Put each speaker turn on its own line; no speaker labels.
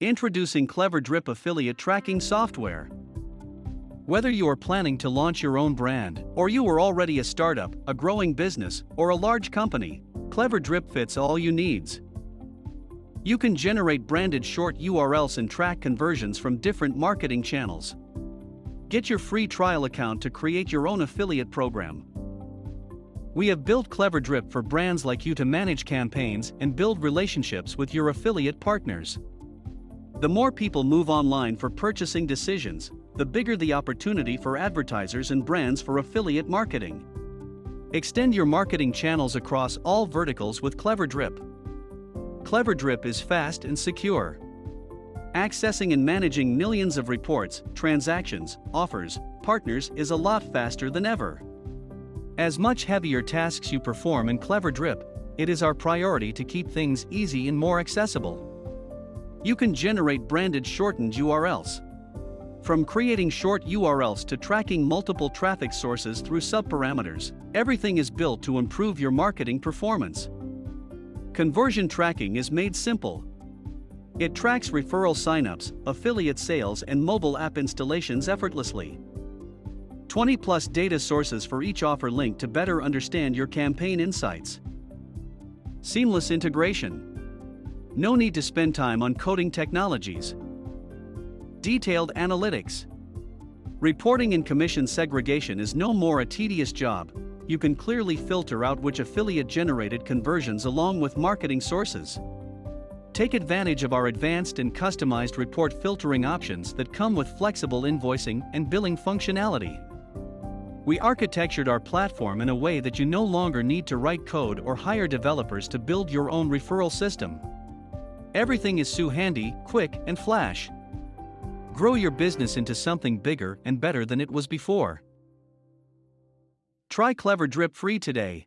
Introducing Cleverdrip affiliate tracking software. Whether you are planning to launch your own brand, or you are already a startup, a growing business, or a large company, Cleverdrip fits all your needs. You can generate branded short URLs and track conversions from different marketing channels. Get your free trial account to create your own affiliate program. We have built Cleverdrip for brands like you to manage campaigns and build relationships with your affiliate partners. The more people move online for purchasing decisions, the bigger the opportunity for advertisers and brands for affiliate marketing. Extend your marketing channels across all verticals with Cleverdrip. Cleverdrip is fast and secure. Accessing and managing millions of reports, transactions, offers, partners is a lot faster than ever. As much heavier tasks you perform in Cleverdrip, it is our priority to keep things easy and more accessible. You can generate branded shortened URLs. From creating short URLs to tracking multiple traffic sources through subparameters, everything is built to improve your marketing performance. Conversion tracking is made simple. It tracks referral signups, affiliate sales, and mobile app installations effortlessly. 20+ data sources for each offer link to better understand your campaign insights. Seamless integration. No need to spend time on coding technologies. Detailed analytics. Reporting and commission segregation is no more a tedious job. You can clearly filter out which affiliate-generated conversions along with marketing sources. Take advantage of our advanced and customized report filtering options that come with flexible invoicing and billing functionality. We architectured our platform in a way that you no longer need to write code or hire developers to build your own referral system. Everything is so handy, quick, and flash. Grow your business into something bigger and better than it was before. Try Cleverdrip free today.